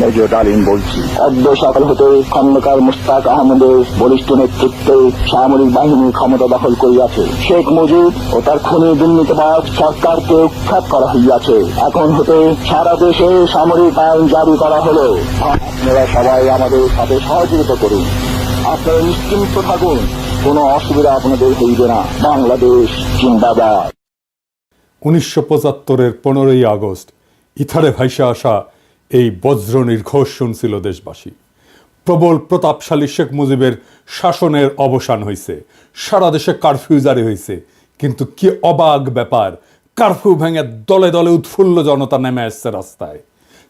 Major ডালিম বলছি। অদ্য সকাল হতে খন্দকার মুশতাক আহমদের বলিষ্ঠ নেতৃত্বে সামরিক বাহিনী ক্ষমতা দখল করিয়াছে। শেখ মুজিব ও তার খুনি দুর্নীতিবাজ সরকারকে উৎখাত করা হইয়াছে। এখন হতে সারা দেশে সামরিক আইন জারি করা হলো। আপনারা সবাই আমাদের সাথে সহযোগিতা করুন। আপনারা নিশ্চিন্ত থাকুন, কোনো অসুবিধা আপনাদের হইবে না। বাংলাদেশ জিন্দাবাদ। 1975-এর 15ই আগস্ট ইথারে ভাইসা আসা এই বজ্র নির্ঘোষ শুনছিল দেশবাসী। প্রবল প্রতাপশালী শেখ মুজিবের শাসনের অবসান হয়েছে, সারা দেশে কারফিউ জারি হয়েছে। কিন্তু কি অবাক ব্যাপার, কারফিউ ভেঙে দলে দলে উৎফুল্ল জনতা নেমে আসছে রাস্তায়।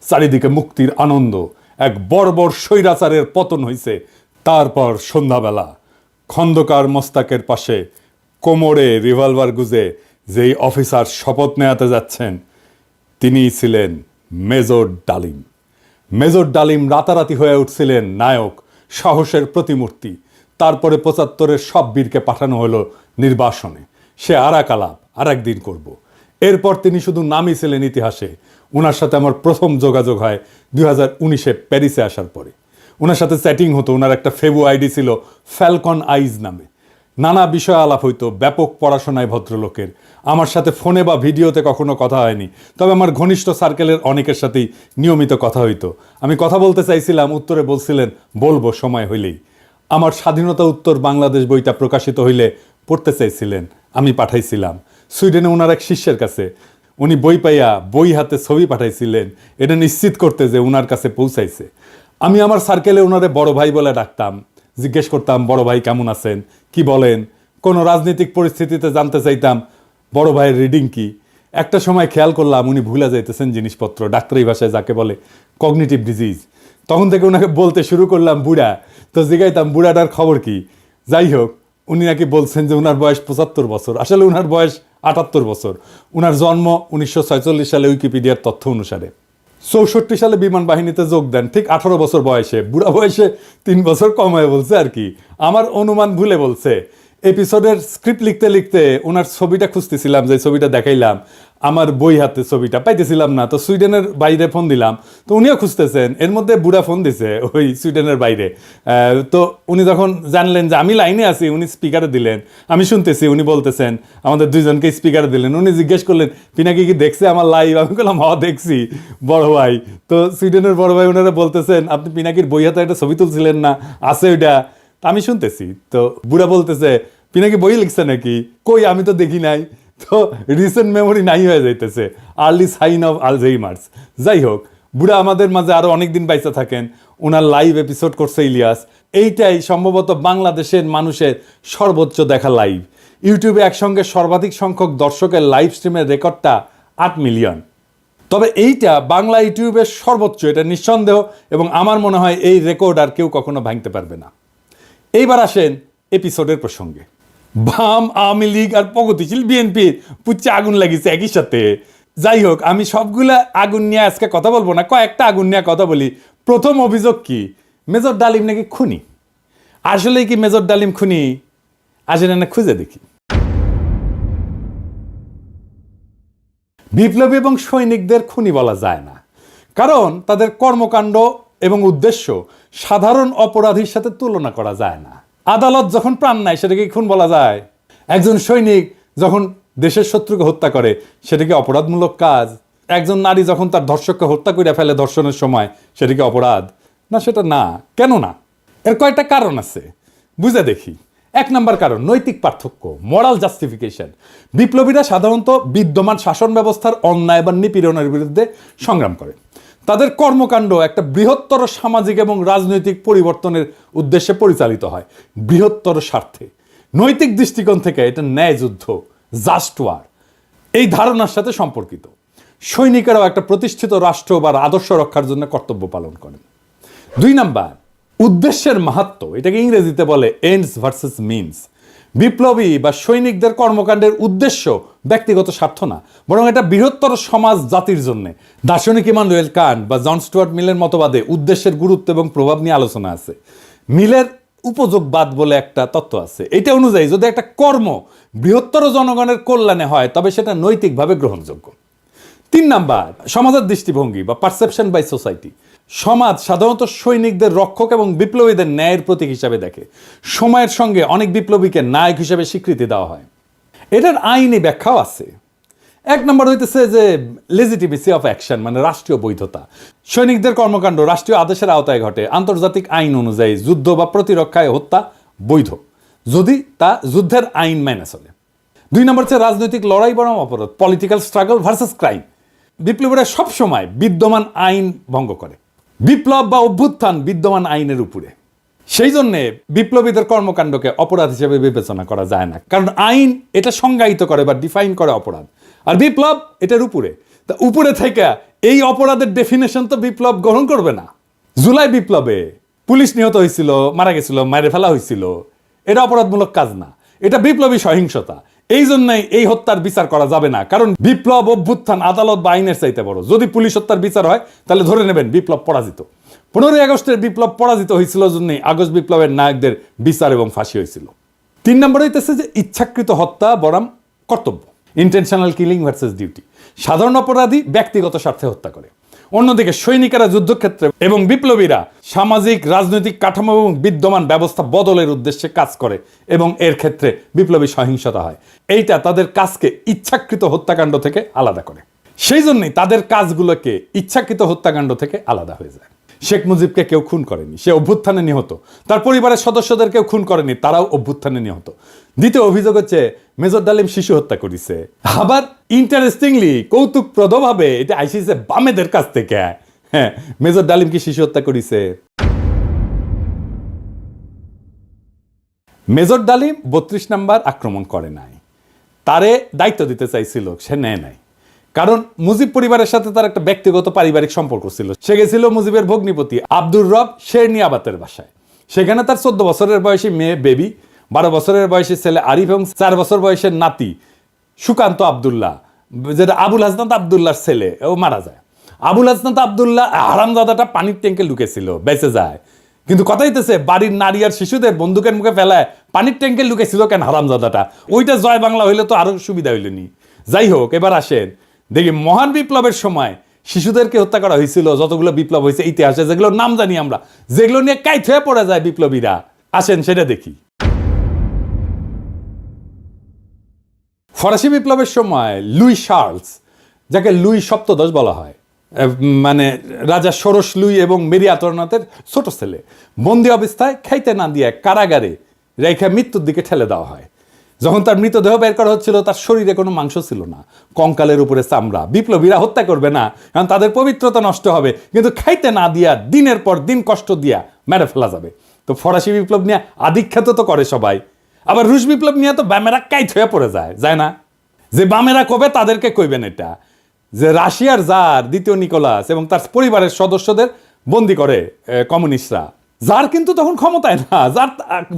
চারিদিকে মুক্তির আনন্দ, এক বর্বর স্বৈরাচারের পতন হয়েছে। তারপর সন্ধ্যাবেলা খন্দকার মোস্তাকের পাশে কোমরে রিভলভার গুজে যেই অফিসার শপথ নেওয়াতে যাচ্ছেন তিনিই ছিলেন মেজর ডালিম। মেজর ডালিম রাতারাতি হয়ে উঠছিলেন নায়ক, সাহসের প্রতিমূর্তি। তারপরে 75-এর সব বীরকে পাঠানো হলো নির্বাসনে। সে আর এক আলাপ আর একদিন করব। এরপর তিনি শুধু নামই ছিলেন ইতিহাসে। ওনার সাথে আমার প্রথম যোগাযোগ হয় 2019-এ প্যারিসে আসার পরে। ওনার সাথে চ্যাটিং হতো। ওনার একটা ফেবু আইডি ছিল ফ্যালকন আইজ নামে। নানা বিষয় আলাপ হইতো, ব্যাপক পড়াশোনায় ভদ্রলোকের। আমার সাথে ফোনে বা ভিডিওতে কখনো কথা হয়নি, তবে আমার ঘনিষ্ঠ সার্কেলের অনেকের সাথেই নিয়মিত কথা হইতো। আমি কথা বলতে চাইছিলাম, উত্তরে বলছিলেন বলবো সময় হইলেই। আমার স্বাধীনতা উত্তর বাংলাদেশ বইটা প্রকাশিত হইলে পড়তে চাইছিলেন, আমি পাঠাইছিলাম সুইডেনে ওনার এক শিষ্যের কাছে। উনি বই পাইয়া বই হাতে ছবি পাঠাইছিলেন, এটা নিশ্চিত করতে যে ওনার কাছে পৌঁছাইছে। আমি আমার সার্কেলে ওনারে বড় ভাই বলে ডাকতাম। জিজ্ঞেস করতাম, বড় ভাই কেমন আছেন, কি বলেন। কোনো রাজনৈতিক পরিস্থিতিতে জানতে চাইতাম বড় ভাইয়ের রিডিং কি। একটা সময় খেয়াল করলাম উনি ভুলে যাইতেছেন জিনিসপত্র, ডাক্তারি ভাষায় যাকে বলে কগনিটিভ ডিজিজ। তখন থেকে ওনাকে বলতে শুরু করলাম বুড়া। তো জিগাইতাম বুড়াটার খবর কি। যাই হোক, উনি নাকি বলছেন যে ওনার বয়স 75 বছর, আসলে ওনার বয়স 78 বছর। ওনার জন্ম 1946 সালে উইকিপিডিয়ার তথ্য অনুসারে। 64 সালে বিমান বাহিনীতে যোগ দেন ঠিক 18 বছর বয়সে। বুড়া বয়সে 3 বছর কম হয়ে বলছে আর কি, আমার অনুমান ভুলে বলছে। এপিসোডের স্ক্রিপ্ট লিখতে লিখতে ওনার ছবিটা খুঁজতেছিলাম, যে ছবিটা দেখাইলাম আমার বই হাতে, ছবিটা পাইতেছিলাম না। তো সুইডেনের বাইরে ফোন দিলাম, তো উনিও খুঁজতেছেন। এর মধ্যে বুড়া ফোন দিছে ওই সুইডেনের বাইরে। তো উনি যখন জানলেন যে আমি লাইনে আছি, উনি স্পিকারে দিলেন, আমি শুনতেছি। উনি বলতেছেন, আমাদের দুইজনকে স্পিকারে দিলেন। উনি জিজ্ঞেস করলেন পিনাকি কি দেখছে আমার লাইভ। আমি বললাম হ দেখছি বড় ভাই। তো সুইডেনের বড় ভাই ওনারা বলতেছেন, আপনি পিনাকির বই হাতে একটা ছবি তুলছিলেন না, আছে ওইটা। আমি শুনতেছি। তো বুড়া বলতেছে, পিনাকি বই লিখছে নাকি? কই, আমি তো দেখি নাই। তো রিসেন্ট মেমোরি নাই হয়ে যাইতেছে, আর্লি সাইন অফ আলঝেইমার্স। যাই হোক, বুড়া আমাদের মাঝে আরো অনেকদিন বাইচা থাকেন। ওনার লাইভ এপিসোড করছে ইলিয়াস। এইটাই সম্ভবত বাংলাদেশের মানুষের সর্বোচ্চ দেখা লাইভ। ইউটিউবে একসঙ্গে সর্বাধিক সংখ্যক দর্শকের লাইভ স্ট্রিমের রেকর্ডটা 8 মিলিয়ন। তবে এইটা বাংলা ইউটিউবের সর্বোচ্চ, এটা নিঃসন্দেহ। এবং আমার মনে হয় এই রেকর্ড আর কেউ কখনো ভাঙতে পারবে না। এইবার আসেন এপিসোডের প্রসঙ্গে। বাম, আওয়ামী লীগ আর প্রগতিশীল বিএনপির পুচ্ছে আগুন লাগিয়েছে একই সাথে। যাই হোক, আমি সবগুলা আগুন নিয়ে আজকে কথা বলবো না, কয়েকটা আগুন নিয়ে কথা বলি। প্রথম অভিযোগ কি, মেজর ডালিম নাকি খুনি। আসলে কি মেজর ডালিম খুনি? আসলে না খুঁজে দেখি। বিপ্লবী এবং সৈনিকদের খুনি বলা যায় না, কারণ তাদের কর্মকাণ্ড এবং উদ্দেশ্য সাধারণ অপরাধীর সাথে তুলনা করা যায় না। আদালত যখন প্রাণ নেয় সেটাকে খুন বলা যায়? একজন সৈনিক যখন দেশের শত্রুকে হত্যা করে সেটা কি অপরাধমূলক কাজ? একজন নারী যখন তার ধর্ষককে হত্যা করে ফেলে ধর্ষণের সময়, সেটা কি অপরাধ? না, সেটা না। কেন না? এর কয়েকটা কারণ আছে, বুঝে দেখি। 1 নম্বর কারণ, নৈতিক পার্থক্য, মোরাল জাস্টিফিকেশন। বিপ্লবীরা সাধারণত বিদ্যমান শাসন ব্যবস্থার অন্যায় বা নিপীড়নের বিরুদ্ধে সংগ্রাম করে। তাদের কর্মকাণ্ড একটা বৃহত্তর সামাজিক এবং রাজনৈতিক পরিবর্তনের উদ্দেশ্যে পরিচালিত হয়, বৃহত্তর স্বার্থে। নৈতিক দৃষ্টিকোণ থেকে এটা ন্যায় যুদ্ধ, জাস্ট ওয়ার, এই ধারণার সাথে সম্পর্কিত। সৈনিকেরাও একটা প্রতিষ্ঠিত রাষ্ট্র বা আদর্শ রক্ষার জন্য কর্তব্য পালন করেন। 2 নাম্বার, উদ্দেশ্যের মাহাত্ম্য। এটাকে ইংরেজিতে বলে এন্ডস ভার্সেস মিনস। বিপ্লবী বা সৈনিকদের কর্মকাণ্ডের উদ্দেশ্য ব্যক্তিগত স্বার্থ না, বরং এটা বৃহত্তর সমাজ জাতির জন্য। দার্শনিক ইমানুয়েল কান্ট বা জন স্টুয়ার্ট মিলের মতবাদে উদ্দেশ্যের গুরুত্ব এবং প্রভাব নিয়ে আলোচনা আছে। মিলের উপযোগবাদ বলে একটা তত্ত্ব আছে। এটা অনুযায়ী যদি একটা কর্ম বৃহত্তর জনগণের কল্যাণে হয় তবে সেটা নৈতিকভাবে গ্রহণযোগ্য। 3 নাম্বার, সমাজের দৃষ্টিভঙ্গি বা পারসেপশন বাই সোসাইটি। সমাজ সাধারণত সৈনিকদের রক্ষক এবং বিপ্লবীদের ন্যায়ের প্রতীক হিসাবে দেখে। সময়ের সঙ্গে অনেক বিপ্লবীকে নায়ক হিসাবে স্বীকৃতি দেওয়া হয়। এটার আইনি ব্যাখ্যাও আছে। এক নম্বর হইতেছে যে লেজিটিমেসি অফ অ্যাকশন, মানে রাষ্ট্রীয় বৈধতা। সৈনিকদের কর্মকাণ্ড রাষ্ট্রীয় আদেশের আওতায় ঘটে। আন্তর্জাতিক আইন অনুযায়ী যুদ্ধ বা প্রতিরক্ষায় হত্যা বৈধ, যদি তা যুদ্ধের আইন মেনে চলে। 2 নম্বর হচ্ছে রাজনৈতিক লড়াই বনাম অপরাধ, পলিটিক্যাল স্ট্রাগল ভার্সেস ক্রাইম। বিপ্লবীরা সবসময় বিদ্যমান আইন ভঙ্গ করে। বিপ্লব বা অভ্যুত্থান বিদ্যমান আইনের উপরে। সেই জন্যে বিপ্লবীদের কর্মকাণ্ডকে অপরাধ হিসেবে বিবেচনা করা যায় না, কারণ আইন এটা সংজ্ঞায়িত করে বা ডিফাইন করে অপরাধ, আর বিপ্লব এটার উপরে। তা উপরে থেকে এই অপরাধের ডেফিনেশন তো বিপ্লব গ্রহণ করবে না। জুলাই বিপ্লবে পুলিশ নিহত হয়েছিল, মারা গেছিল, মেরে ফেলা হয়েছিল, এটা অপরাধমূলক কাজ না, এটা বিপ্লবী সহিংসতা। এই জন্যই এই হত্যার বিচার করা যাবে না, কারণ বিপ্লব অভ্যুত্থান আদালত বা আইনের চাইতে বড়। যদি পুলিশ হত্যার বিচার হয় তাহলে ধরে নেবেন বিপ্লব পরাজিত। 15ই আগস্টের বিপ্লব পরাজিত হয়েছিল জন্যই আগস্ট বিপ্লবের নায়কদের বিচার এবং ফাঁসি হয়েছিল। 3 নম্বর হইতেছে যে ইচ্ছাকৃত হত্যা বনাম কর্তব্য, ইন্টেনশনাল কিলিং ভার্সেস ডিউটি। সাধারণ অপরাধী ব্যক্তিগত স্বার্থে হত্যা করে, অন্যদিকে সৈনিকেরা যুদ্ধক্ষেত্রে এবং বিপ্লবীরা সামাজিক রাজনৈতিক কাঠামো এবং বিদ্যমান ব্যবস্থা বদলের উদ্দেশ্যে কাজ করে এবং এর ক্ষেত্রে বিপ্লবী সহিংসতা হয়। এইটা তাদের কাজকে ইচ্ছাকৃত হত্যাকাণ্ড থেকে আলাদা করে। সেই জন্যই তাদের কাজগুলোকে ইচ্ছাকৃত হত্যাকাণ্ড থেকে আলাদা হয়ে যায়। শেখ মুজিবকে কেউ খুন করেনি, সে অভ্যুত্থানে নিহত। তার পরিবারের সদস্যদের কেউ খুন করেনি, তারাও অভ্যুত্থানে নিহত। দ্বিতীয় অভিযোগ হচ্ছে মেজর ডালিম শিশু হত্যা করেছে। আবার ইন্টারেস্টিংলি কৌতুকপ্রদভাবে এটা আইসিছে বামেদের কাছ থেকে। হ্যাঁ, মেজর ডালিম কি শিশু হত্যা করেছে? মেজর ডালিম 32 নাম্বার আক্রমণ করে নাই, তারে দায়িত্ব দিতে চাইছিল, সে নেয় নাই। কারণ মুজিব পরিবারের সাথে তার একটা ব্যক্তিগত পারিবারিক সম্পর্ক ছিল। সে গেছিল মুজিবের ভগ্নিপতি আব্দুর রব শেরনিয়াবাতের বাসায়। সেখানে তার 14 বছরের বয়সী মেয়ে বেবি, 12 বছরের বয়সী ছেলে আরিফ এবং 4 বছর বয়সের নাতি সুকান্ত আবদুল্লাহ, যেটা আবুল হাসনাত আবদুল্লাহর ছেলে, ও মারা যায়। আবুল হাসনাত আবদুল্লাহ হারামজাদাটা পানির ট্যাঙ্কে লুকেছিল, বেঁচে যায়। কিন্তু কথা হইতেছে বাড়ির নারী আর শিশুদের বন্দুকের মুখে ফেলায় পানির ট্যাঙ্কে লুকেছিল কেন হারামজাদাটা? ওইটা জয় বাংলা হইলে তো আরো সুবিধা হইলেনি। যাই হোক, এবার আসেন দেখি মহান বিপ্লবের সময় শিশুদেরকে হত্যা করা হয়েছিল যতগুলো বিপ্লব হয়েছে ইতিহাসে, যেগুলো নাম জানি আমরা, যেগুলো নিয়ে কাইট হয়ে পড়ে যায় বিপ্লবীরা। আসেন সেটা দেখি। ফরাসি বিপ্লবের সময় লুই শার্লস, যাকে লুই সপ্তদশ বলা হয়, মানে রাজা ষোড়শ লুই এবং মেরি আতরনাথের ছোট ছেলে, বন্দি অবস্থায় খাইতে না দিয়ে কারাগারে রেখা মৃত্যুর দিকে ঠেলে দেওয়া হয়। যখন তার মৃতদেহ বের করা হচ্ছিল তার শরীরে কোনো মাংস ছিল না, কঙ্কালের উপরে চামড়া। বিপ্লবীরা হত্যা করবে না, কারণ তাদের পবিত্রতা নষ্ট হবে, কিন্তু খাইতে না দিয়া দিনের পর দিন কষ্ট দিয়া মেরে ফেলা যাবে। তো ফরাসি বিপ্লব নিয়ে আধিখ্যাত তো করে সবাই। আবার রুশ বিপ্লব নিয়ে তো বামেরা কাইট হয়ে পড়ে যায় না? যে বামেরা কবে তাদেরকে কইবেন এটা, যে রাশিয়ার জার দ্বিতীয় নিকোলাস এবং তার পরিবারের সদস্যদের বন্দি করে কমিউনিস্টরা। জার কিন্তু তখন ক্ষমতায় না,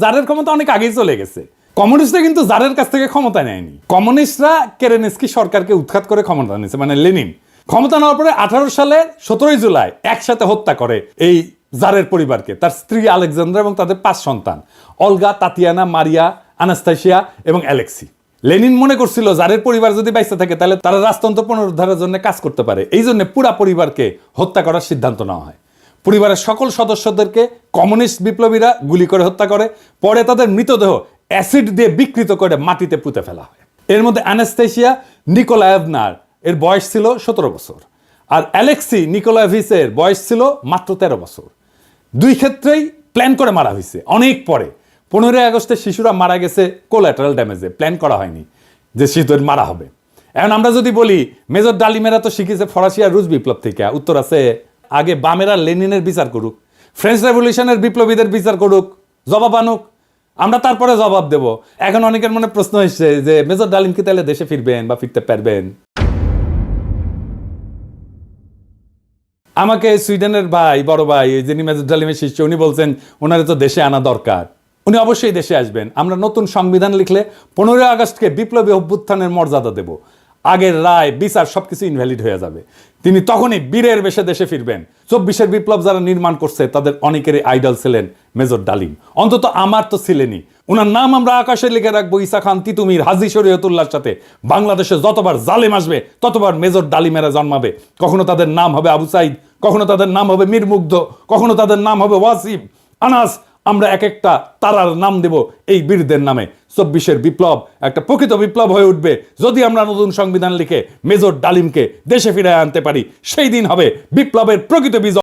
জারের ক্ষমতা অনেক আগেই চলে গেছে। কমিউনিস্টরা কিন্তু জারের কাছ থেকে ক্ষমতা নেয়নি। কমিউনিস্টরা কেরেনস্কি সরকারকে উৎখাত করে ক্ষমতা নিয়েছে, মানে লেনিন। ক্ষমতা নেওয়ার পরে 18 সালের 17 জুলাই একসাথে হত্যা করে এই জারের পরিবারকে, তার স্ত্রী আলেকজান্দ্রা এবং তাদের 5 সন্তান, অলগা, তাতিয়ানা, মারিয়া, আনাস্তাসিয়া এবং অ্যালেক্সি। লেনিন মনে করছিল জারের পরিবার যদি বাইসে থাকে তাহলে তারা রাজতন্ত্র পুনরুদ্ধারের জন্য কাজ করতে পারে। এই জন্য পুরা পরিবারকে হত্যা করার সিদ্ধান্ত নেওয়া হয়। পরিবারের সকল সদস্যদেরকে কমিউনিস্ট বিপ্লবীরা গুলি করে হত্যা করে। পরে তাদের মৃতদেহ অ্যাসিড দিয়ে বিকৃত করে মাটিতে পুঁতে ফেলা হয়। এর মধ্যে আনাস্তাসিয়া নিকোলায়েভনার এর বয়স ছিল 17 বছর, আর অ্যালেক্সি নিকোলায়েভিচের বয়স ছিল মাত্র 13 বছর। দুই ক্ষেত্রেই প্ল্যান করে মারা হয়েছে অনেক পরে। 15ই আগস্টে শিশুরা মারা গেছে কোল্যাটারাল ড্যামেজে, প্ল্যান করা হয়নি যে শিশুদের মারা হবে। এখন আমরা যদি বলি মেজর ডালিমেরা তো শিখেছে ফরাসি আর রুশ বিপ্লব থেকে, উত্তর আছে আগে বামেরা লেনিনের বিচার করুক, ফ্রেঞ্চ রেভলিউশনের বিপ্লবীদের বিচার করুক, জবাব আনুক, আমরা তারপরে জবাব দেব। এখন অনেকের মনে প্রশ্ন এসছে যে মেজর ডালিম কি তাহলে দেশে ফিরবেন বা ফিরতে পারবেন? আমাকে সুইডেনের ভাই, বড় ভাই, যিনি মেজর ডালিমের শিষ্য, উনি বলছেন ওনারে তো দেশে আনা দরকার। উনি অবশ্যই দেশে আসবেন। আমরা নতুন সংবিধান লিখলে 15ই আগস্টকে বিপ্লবী অভ্যুত্থানের মর্যাদা দেব। আগের রায় বিচার সবকিছু ইনভ্যালিড হয়ে যাবে। তিনি তখনই বীরের বেশে দেশে ফিরবেন। 24-এর বিপ্লব যারা নির্মাণ করছে তাদের অনেকেরই আইডল ছিলেন মেজর ডালিম, অন্তত আমার তো ছিলেনই। ওনার নাম আমরা আকাশে লিখে রাখবো ঈসা খান তিতুমির, হাজী শরীয়তুল্লাহর সাথে। বাংলাদেশে যতবার জালেম আসবে ততবার মেজর ডালিমেরা জন্মাবে। কখনো তাদের নাম হবে আবু সাইদ, কখনো তাদের নাম হবে মীর মুগ্ধ, কখনো তাদের নাম হবে ওয়াসিম, আনাস। আমরা এক একটা তারার নাম দেব এই বীরদের নামে। 24-এর বিপ্লব একটা প্রকৃত বিপ্লব হয়ে উঠবে যদি আমরা নতুন সংবিধান লিখে মেজর ডালিমকে দেশে ফিরে আনতে পারি। সেই দিন হবে বিপ্লবের প্রকৃত বিজয়।